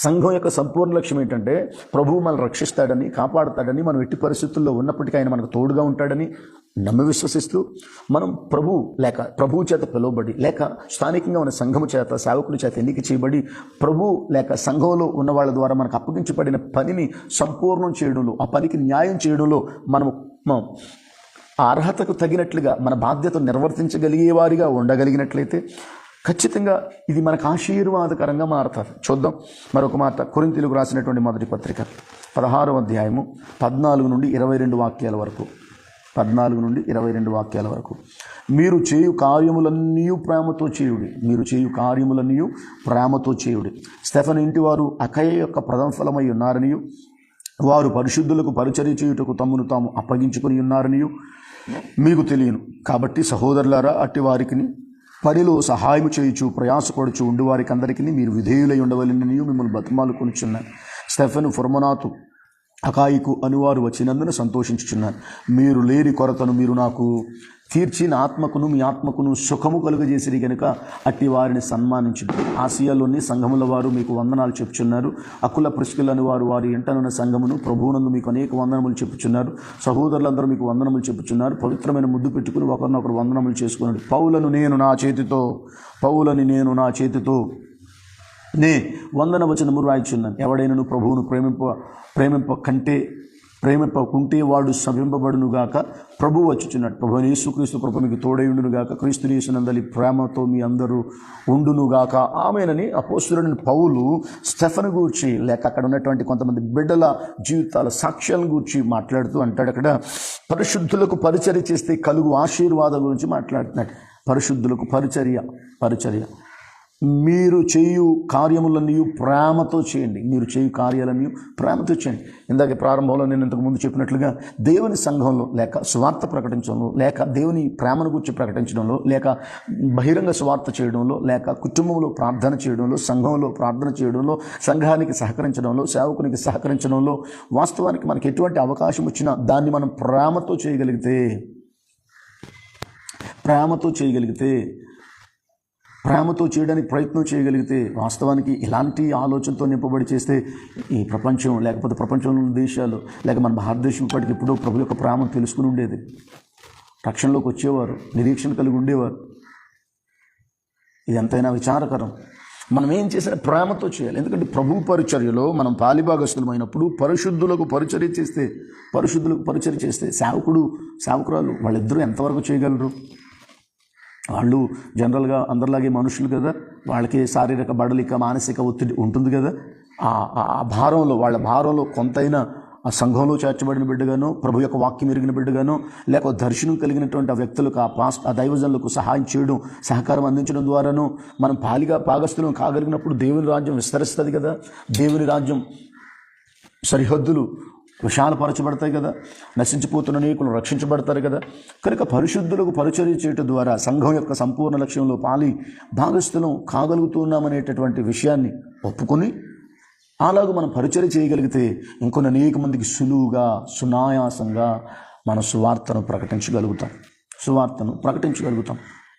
సంఘం యొక్క సంపూర్ణ లక్ష్యం ఏంటంటే ప్రభువు మనల్ని రక్షిస్తాడని, కాపాడుతాడని, మనం ఎట్టి పరిస్థితుల్లో ఉన్నప్పటికీ ఆయన మనకు తోడుగా ఉంటాడని నమ్మి విశ్వసిస్తూ మనం ప్రభువు చేత పిలువబడి, లేక స్థానికంగా ఉన్న సంఘము చేత, సేవకుల చేత ఎన్నిక చేయబడి ప్రభు లేక సంఘంలో ఉన్న వాళ్ళ ద్వారా మనకు అప్పగించబడిన పనిని సంపూర్ణం చేయడంలో, ఆ పనికి న్యాయం చేయడంలో మనం ఆ అర్హతకు తగినట్లుగా మన బాధ్యతను నిర్వర్తించగలిగే వారిగా ఉండగలిగినట్లయితే ఖచ్చితంగా ఇది మనకు ఆశీర్వాదకరంగా మారుతుంది. చూద్దాం మరొక మాట. కొరింథీయులకు రాసినటువంటి మొదటి పత్రిక 16వ అధ్యాయము 14 నుండి 22 వాక్యాల వరకు. 14 నుండి 22 వాక్యాల వరకు. మీరు చేయు కార్యములన్నీ ప్రేమతో చేయుడి. స్టెఫను ఇంటివారు అకయ యొక్క ప్రథమ ఫలమై ఉన్నారనియు, వారు పరిశుద్ధులకు పరిచర్య చేయుటకు తమ్మును తాము అప్పగించుకొని ఉన్నారనియు మీకు తెలియను. కాబట్టి సహోదరులారా, అట్టి వారికి పనిలో సహాయం చేయుచు ప్రయాసపడుచు ఉండువారికి అందరికీ మీరు విధేయులై ఉండవలెనని మిమ్మల్ని బతిమాలుకొనుచున్నాను. స్టెఫెను, ఫొర్మనాతు, అకాయికు అనువారు వచ్చినందున సంతోషించుచున్నాను. మీరు లేని కొరతను మీరు నాకు తీర్చి నా ఆత్మకును మీ ఆత్మకును సుఖము కలుగజేసిరి కనుక అట్టి వారిని సన్మానించుడు. ఆసియాలోని సంఘముల వారు మీకు వందనాలు చెప్పుచున్నారు. అకుల ప్రిస్కిలను వారి ఇంటనున్న సంఘమును ప్రభువునందు మీకు అనేక వందనములు చెప్పుచున్నారు. సహోదరులందరూ మీకు వందనములు చెప్పుచున్నారు. పవిత్రమైన ముద్దు పెట్టుకుని ఒకరినొకరు వందనములు చేసుకున్నాడు. పౌలని నేను నా చేతితో నే వందనవచనము రాయిచున్నాను. ఎవడైనా ప్రభువును ప్రేమింపకుంటే వాడు శపింపబడునుగాక. ప్రభు వచ్చుచున్నాడు. ప్రభు యేసుక్రీస్తు కృప మీకు తోడైండునుగాక. క్రీస్తు యేసునందలి ప్రేమతో మీ అందరూ ఉండునుగాక. ఆమేనని అపోస్తలుడైన పౌలు స్టెఫను గూర్చి, లేక అక్కడ ఉన్నటువంటి కొంతమంది బిడ్డల జీవితాల సాక్ష్యాలను గూర్చి మాట్లాడుతూ అంటాడు. అక్కడ పరిశుద్ధులకు పరిచర్య చేస్తే కలుగు ఆశీర్వాదం గురించి మాట్లాడుతున్నాడు. పరిశుద్ధులకు పరిచర్య. మీరు చేయు కార్యములన్నీ ప్రేమతో చేయండి. ఇందాక ప్రారంభంలో నేను ఇంతకుముందు చెప్పినట్లుగా దేవుని సంఘంలో, లేక స్వార్థ ప్రకటించడంలో, లేక దేవుని ప్రేమను గురించి ప్రకటించడంలో, లేక బహిరంగ స్వార్థ చేయడంలో, లేక కుటుంబంలో ప్రార్థన చేయడంలో, సంఘంలో ప్రార్థన చేయడంలో, సంఘానికి సహకరించడంలో, సేవకునికి సహకరించడంలో వాస్తవానికి మనకి ఎటువంటి అవకాశం వచ్చినా దాన్ని మనం ప్రేమతో చేయగలిగితే, ప్రేమతో చేయడానికి ప్రయత్నం చేయగలిగితే, వాస్తవానికి ఇలాంటి ఆలోచనతో నింపబడి చేస్తే ఈ ప్రపంచం, లేకపోతే ప్రపంచంలో ఉన్న దేశాలు, లేక మన భారతదేశం ఇప్పటికి ఎప్పుడో ప్రభు యొక్క ప్రేమను తెలుసుకుని ఉండేది. రక్షణలోకి వచ్చేవారు, నిరీక్షణ కలిగి ఉండేవారు. ఇది ఎంతైనా విచారకరం. మనం ఏం చేసినా ప్రేమతో చేయాలి. ఎందుకంటే ప్రభు పరిచర్యలో మనం పాలిభాగస్తులమైనప్పుడు పరిశుద్ధులకు పరిచర్య చేస్తే సేవకురాలు వాళ్ళిద్దరూ ఎంతవరకు చేయగలరు? వాళ్ళు జనరల్గా అందరిలాగే మనుషులు కదా, వాళ్ళకి శారీరక బడలిక, మానసిక ఒత్తిడి ఉంటుంది కదా. వాళ్ళ భారంలో కొంతైనా ఆ సంఘంలో చేర్చబడిన బిడ్డగానో, ప్రభు యొక్క వాక్యం ఎరిగిన బిడ్డగానో, లేక దర్శనం కలిగినటువంటి ఆ వ్యక్తులకు, ఆ దైవజనులకు సహాయం చేయడం, సహకారం అందించడం ద్వారానో మనం భాగస్థులం కాగలిగినప్పుడు దేవుని రాజ్యం విస్తరిస్తుంది కదా. దేవుని రాజ్యం సరిహద్దులు విశాలపరచబడతాయి కదా. నశించిపోతున్న అనేకులు రక్షించబడతారు కదా. కనుక పరిశుద్ధులకు పరిచర్య చేయటం ద్వారా సంఘం యొక్క సంపూర్ణ లక్ష్యంలో భాగస్థులం కాగలుగుతున్నామనేటటువంటి విషయాన్ని ఒప్పుకొని అలాగూ మనం పరిచర్య చేయగలిగితే ఇంకొన్ని అనేక మందికి సులువుగా, సునాయాసంగా మన సువార్తను ప్రకటించగలుగుతాం.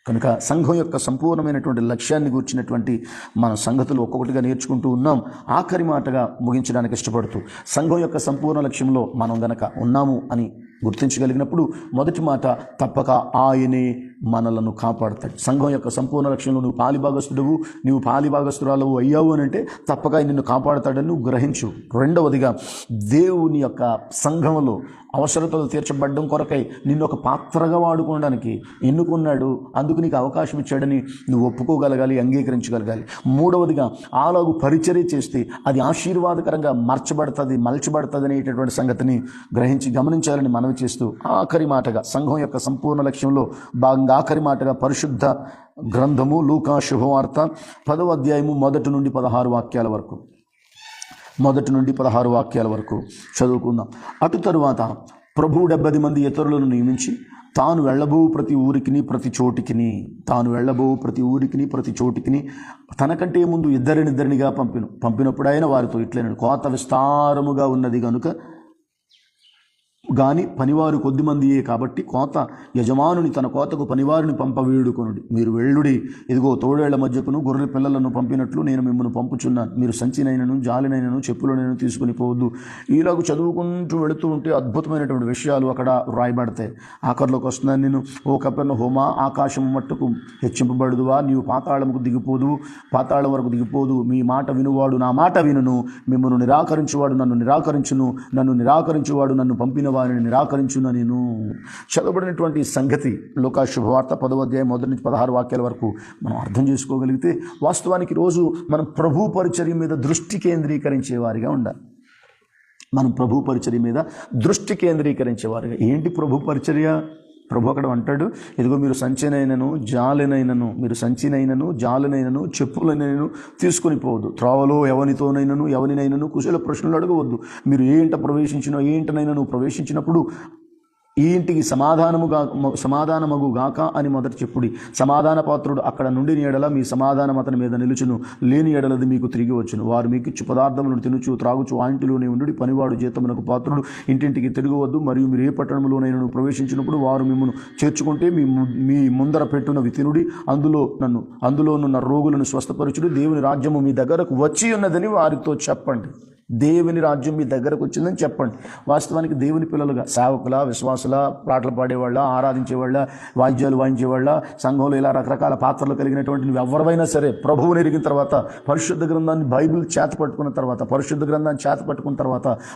కనుక సంఘం యొక్క సంపూర్ణమైనటువంటి లక్ష్యాన్ని గూర్చినటువంటి మన సంగతులు ఒక్కొక్కటిగా నేర్చుకుంటూ ఉన్నాం. ఆఖరి మాటగా ముగించడానికి ఇష్టపడుతూ, సంఘం యొక్క సంపూర్ణ లక్ష్యంలో మనం గనక ఉన్నాము అని గుర్తించగలిగినప్పుడు మొదటి మాట, తప్పక ఆయనే మనలను కాపాడుతాడు. సంఘం యొక్క సంపూర్ణ లక్ష్యంలో నువ్వు పాలిభాగస్తుడవు, నువ్వు పాలిభాగస్తురాలవు అయ్యావు అని అంటే తప్పక నిన్ను కాపాడుతాడని నువ్వు గ్రహించు. రెండవదిగా, దేవుని యొక్క సంఘంలో అవసరతలు తీర్చబడడం కొరకై నిన్ను ఒక పాత్రగా వాడుకోవడానికి ఎన్నుకున్నాడు. అందుకు నీకు అవకాశం ఇచ్చాడని నువ్వు ఒప్పుకోగలగాలి, అంగీకరించగలగాలి. మూడవదిగా, అలాగూ పరిచర్య చేస్తే అది ఆశీర్వాదకరంగా మలచబడుతుంది అనేటటువంటి సంగతిని గ్రహించి గమనించాలని మనవి చేస్తూ, ఆఖరి మాటగా సంఘం యొక్క సంపూర్ణ లక్ష్యంలో భాగంగా ఆఖరి మాటగా పరిశుద్ధ గ్రంథము లూకా శుభవార్త 10వ అధ్యాయము 1 నుండి 16 వాక్యాల వరకు చదువుకుందాం. అటు తరువాత ప్రభువు 70 మంది ఇతరులను నియమించి తాను వెళ్ళబోవు ప్రతి ఊరికిని ప్రతి చోటికిని తనకంటే ముందు ఇద్దరినిగా పంపినప్పుడు ఆయన వారితో ఇట్లనెను, కోత విస్తారముగా ఉన్నది గనుక గాని పనివారు కొద్దిమందియే కాబట్టి కోత యజమానుని తన కోతకు పనివారిని పంపవేడుకొనుడి. మీరు వెళ్ళుడి, ఇదిగో తోడేళ్ల మధ్యకును గొర్రెల పిల్లలను పంపినట్లు నేను మిమ్మల్ని పంపుచున్నాను. మీరు సంచినైనను జాలినైనను చెప్పులనైనా తీసుకుని పోవద్దు. ఈలాగు చదువుకుంటూ వెళుతూ ఉంటే అద్భుతమైనటువంటి విషయాలు అక్కడ రాయబడతాయి. ఆఖరిలోకి వస్తున్నాను నేను. ఓ కపెర్నహూమా, ఆకాశం మట్టుకు హెచ్చింపబడుదువా? నీవు పాతాళం వరకు దిగిపోదు. మీ మాట వినువాడు నా మాట వినును, మిమ్మల్ని నిరాకరించువాడు నన్ను నిరాకరించును, నన్ను నిరాకరించువాడు నన్ను పంపిన వారిని నిరాకరించున నేను. చదవబడినటువంటి సంగతి లూకా శుభవార్త 10వ అధ్యాయం 1 నుంచి 16 వాక్యాల వరకు మనం అర్థం చేసుకోగలిగితే వాస్తవానికి రోజు మనం ప్రభు పరిచర్య మీద దృష్టి కేంద్రీకరించే వారిగా ఉండాలి. ఏంటి ప్రభు పరిచర్య? ప్రభు అక్కడ అంటాడు, ఇదిగో మీరు సంచినైనను జాలనైనను చెప్పులనైనను తీసుకుని పోవద్దు. త్రోవలో ఎవరినైనను కుశల ప్రశ్నలు అడగవద్దు. మీరు ఏ ఇంట నువ్వు ప్రవేశించినప్పుడు ఈ ఇంటికి సమాధానమగు గాక అని మొదట చెప్పుడి. సమాధాన పాత్రుడు అక్కడ నుండి ఎడల మీ సమాధానం అతని మీద నిలుచును, లేని ఎడలది మీకు తిరిగి వచ్చును. వారు మీకు ఇచ్చు పదార్థములను తినుచు త్రాగుచు ఆ ఇంటిలోనే ఉండి పనివాడు జీతమునకు పాత్రుడు. ఇంటింటికి తిరగవద్దు. మరియు మీరు ఏ పట్టణంలోనైనా ప్రవేశించినప్పుడు వారు మిమ్మల్ని చేర్చుకుంటే మీ ముందర పెట్టునవి తినుడి. అందులోనున్న రోగులను స్వస్థపరచుడు. దేవుని రాజ్యము మీ దగ్గరకు వచ్చి ఉన్నదని వారితో చెప్పండి. దేవుని రాజ్యం మీ దగ్గరకు వచ్చిందని చెప్పండి. వాస్తవానికి దేవుని పిల్లలుగా, సేవకుల, విశ్వాసుల, పాటలు పాడేవాళ్ళ, ఆరాధించేవాళ్ళ, వాయిద్యాలు వాయించేవాళ్ళ, సంఘంలో ఇలా రకరకాల పాత్రలు కలిగినటువంటి నువ్వు ఎవరివైనా సరే ప్రభువుని ఎరిగిన తర్వాత, పరిశుద్ధ గ్రంథాన్ని బైబిల్ చేత పట్టుకున్న తర్వాత,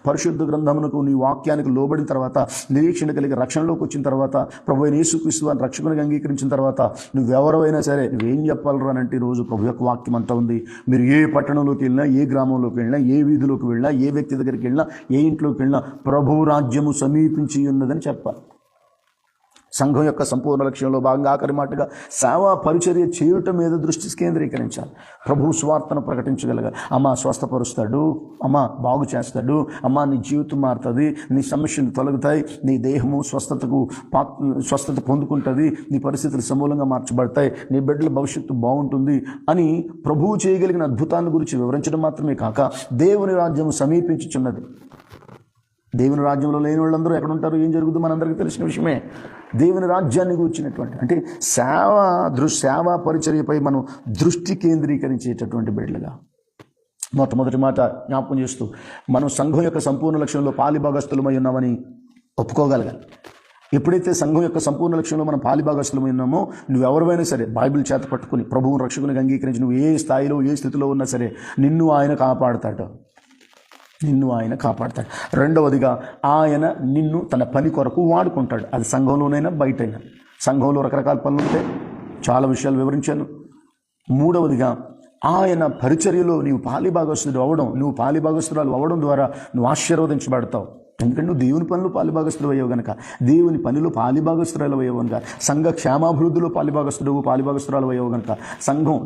పరిశుద్ధ గ్రంథమునకు నీ వాక్యానికి లోబడిన తర్వాత, నిరీక్షణ కలిగి రక్షణలోకి వచ్చిన తర్వాత, ప్రభు అయిన యేసుక్రీస్తు అని రక్షకునిగా అంగీకరించిన తర్వాత నువ్వెవరైనా సరే నువ్వేం చెప్పాలరా అంటే ఈరోజు ప్రభు యొక్క వాక్యం అంతా ఉంది. మీరు ఏ పట్టణంలోకి వెళ్ళినా, ఏ గ్రామంలోకి వెళ్ళినా, ఏ వీధిలో వెళ్ళినా, ఏ వ్యక్తి దగ్గరికి వెళ్ళినా, ఏ ఇంట్లోకి వెళ్ళినా ప్రభువు రాజ్యము సమీపించి ఉన్నదని చెప్పాలి. సంఘం యొక్క సంపూర్ణ లక్ష్యంలో భాగంగా ఆఖరి మాటగా సేవా పరిచర్య చేయటం మీద దృష్టి కేంద్రీకరించాలి. ప్రభు స్వార్థను ప్రకటించగలగాలి. అమ్మ స్వస్థపరుస్తాడు, అమ్మ బాగు చేస్తాడు, అమ్మ నీ జీవితం మారుతుంది, నీ సమస్యలు తొలగుతాయి, నీ దేహము స్వస్థత పొందుకుంటుంది, నీ పరిస్థితులు సమూలంగా మార్చబడతాయి, నీ బిడ్డల భవిష్యత్తు బాగుంటుంది అని ప్రభువు చేయగలిగిన అద్భుతాన్ని గురించి వివరించడం మాత్రమే కాక దేవుని రాజ్యము సమీపించుచున్నది. దేవుని రాజ్యంలో లేని వాళ్ళందరూ ఎక్కడ ఉంటారు, ఏం జరుగుతుందో మనందరికీ తెలిసిన విషయమే. దేవుని రాజ్యాన్ని కూర్చున్నటువంటి అంటే సేవా పరిచర్యపై మనం దృష్టి కేంద్రీకరించేటటువంటి బిడ్డలుగా మొట్టమొదటి మాట జ్ఞాపకం చేస్తూ మనం సంఘం యొక్క సంపూర్ణ లక్ష్యంలో పాలిభాగస్థులమై ఉన్నామని ఒప్పుకోగలగాలి. ఎప్పుడైతే సంఘం యొక్క సంపూర్ణ లక్ష్యంలో మనం పాలిభాగస్థులమై ఉన్నామో నువ్వెవరివైనా సరే బైబిల్ చేత పట్టుకుని ప్రభువును రక్షకునిగా అంగీకరించి నువ్వు ఏ స్థాయిలో ఏ స్థితిలో ఉన్నా సరే నిన్ను ఆయన కాపాడతాడు. రెండవదిగా ఆయన నిన్ను తన పని కొరకు వాడుకుంటాడు. అది సంఘంలోనైనా బయటైనా. సంఘంలో రకరకాల పనులు ఉంటాయి, చాలా విషయాలు వివరించాను. మూడవదిగా ఆయన పరిచర్యలో నువ్వు పాలిభాగస్తురాలు అవ్వడం ద్వారా నువ్వు ఆశీర్వదించబడతావు. ఎందుకంటే నువ్వు దేవుని పనిలో పాలిభాగస్తులు అయ్యావు గనక, దేవుని పనిలో పాలిభాగస్తురాలు అయ్యావు గనక, సంఘ క్షేమాభివృద్ధిలో పాలిభాగస్తురాలు అయ్యావు గనక, సంఘం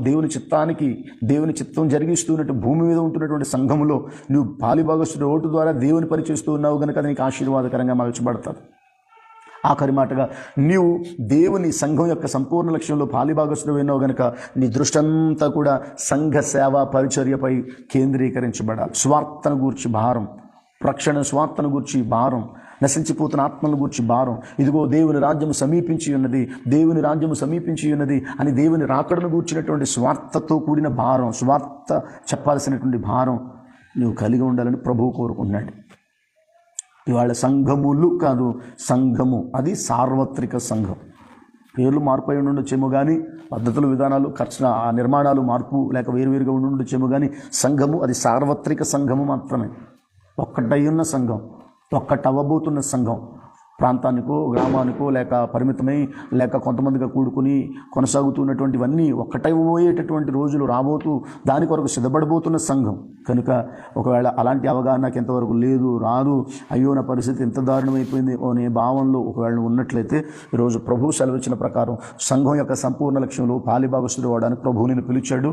దేవుని చిత్తం జరిగిస్తున్నట్టు భూమి మీద ఉంటున్నటువంటి సంఘములో నువ్వు పాలిభాగస్తుడు ఓటు ద్వారా దేవుని పని చేస్తూ ఉన్నావు గనక అది నీకు ఆశీర్వాదకరంగా మలచబడతావు. ఆఖరి మాటగా నీవు దేవుని సంఘం యొక్క సంపూర్ణ లక్ష్యంలో పాలిభాగస్తుడు అయినావు గనక నీ దృష్టి అంతా కూడా సంఘ సేవా పరిచర్యపై కేంద్రీకరించబడాలి. స్వార్థను గూర్చి భారం, రక్షణ స్వార్థను గూర్చి భారం, నశించిపోతున్న ఆత్మలను గూర్చి భారం, ఇదిగో దేవుని రాజ్యము సమీపించి ఉన్నది అని దేవుని రాకడను గూర్చినటువంటి స్వార్థతో కూడిన భారం, స్వార్థ చెప్పాల్సినటువంటి భారం నువ్వు కలిగి ఉండాలని ప్రభువు కోరుకుంటున్నాడు. ఇవాళ సంఘములు కాదు, సంఘము అది సార్వత్రిక సంఘం. పేర్లు మార్పు అయి ఉండొచ్చేమో కానీ, పద్ధతులు విధానాలు ఖర్చు ఆ నిర్మాణాలు మార్పు లేక వేరువేరుగా ఉండొచ్చేమో కానీ, సంఘము అది సార్వత్రిక సంఘము మాత్రమే. ఒక్కటయ్యున్న సంఘం, ఒక్కటవ్వబోతున్న సంఘం, ప్రాంతానికో గ్రామానికో లేక పరిమితమై లేక కొంతమందిగా కూడుకుని కొనసాగుతున్నటువంటివన్నీ ఒక్కటైపోయేటటువంటి రోజులు రాబోతూ దాని కొరకు సిద్ధపడబోతున్న సంఘం. కనుక ఒకవేళ అలాంటి అవగాహన నాకు ఎంతవరకు లేదు, రాదు, అయ్యో నా పరిస్థితి ఎంత దారుణమైపోయింది అనే భావనలో ఒకవేళ ఉన్నట్లయితే ఈరోజు ప్రభువు సెలవిచ్చిన ప్రకారం సంఘం యొక్క సంపూర్ణ లక్ష్యంలో పాలిభాగస్తుడు అవడానికి ప్రభువు నిన్ను పిలిచాడు.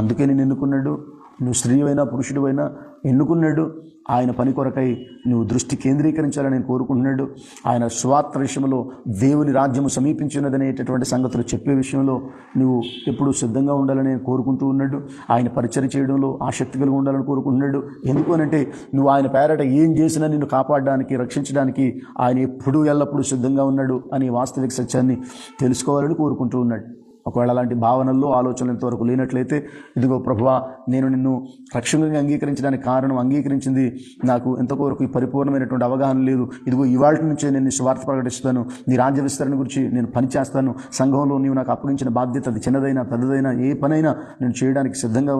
అందుకే నేను ఎన్నుకున్నాడు. నువ్వు స్త్రీవైనా పురుషుడివైనా ఎన్నుకున్నాడు. ఆయన పని కొరకై నువ్వు దృష్టి కేంద్రీకరించాలని నేను కోరుకుంటున్నాడు. ఆయన స్వార్థ విషయంలో దేవుని రాజ్యము సమీపించినదనేటటువంటి సంగతులు చెప్పే విషయంలో నువ్వు ఎప్పుడూ సిద్ధంగా ఉండాలని నేను కోరుకుంటూ ఉన్నాడు. ఆయన పరిచర్య చేయడంలో ఆసక్తి కలిగి ఉండాలని కోరుకుంటున్నాడు. ఎందుకు అనంటే నువ్వు ఆయన పేరట ఏం చేసినా నిన్ను కాపాడడానికి, రక్షించడానికి ఆయన ఎప్పుడూ ఎల్లప్పుడూ సిద్ధంగా ఉన్నాడు అనే వాస్తవిక సత్యాన్ని తెలుసుకోవాలని కోరుకుంటూ ఉన్నాడు. ఒకవేళ అలాంటి భావనల్లో ఆలోచనలు ఇంతవరకు లేనట్లయితే, ఇదిగో ప్రభువా, నేను నిన్ను రక్షణగా అంగీకరించడానికి కారణం, అంగీకరించింది నాకు ఎంతవరకు ఈ పరిపూర్ణమైనటువంటి అవగాహన లేదు. ఇదిగో ఇవాళ నుంచే నేను స్వార్థ ప్రకటిస్తాను, నీ రాజ్య విస్తరణ గురించి నేను పనిచేస్తాను. సంఘంలో నీవు నాకు అప్పగించిన బాధ్యత అది చిన్నదైనా పెద్దదైనా ఏ పనైనా నేను చేయడానికి సిద్ధంగా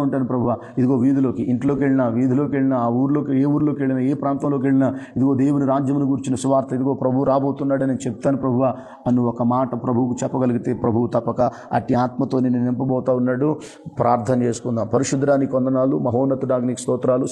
ఉంటాను ప్రభువా. ఇదిగో ఇంట్లోకి వెళ్ళినా, వీధిలోకి వెళ్ళినా, ఆ ఊర్లోకి ఏ ఊర్లోకి వెళ్ళినా, ఏ ప్రాంతంలోకి వెళ్ళినా, ఇదిగో దేవుని రాజ్యమును గురించిన సువార్త, ఇదిగో ప్రభువు రాబోతున్నాడని నేను చెప్తాను ప్రభువా అను ఒక మాట ప్రభువుకు చెప్పగలిగితే ప్రభువు తప్పక అట్టి ఆత్మతో నేను నింపబోతా ఉన్నాడు. ప్రార్థన చేసుకుందాం. పరిశుద్ధుడా నీకు వందనాలు, మహోన్నతుడా నీకు స్తోత్రాలు,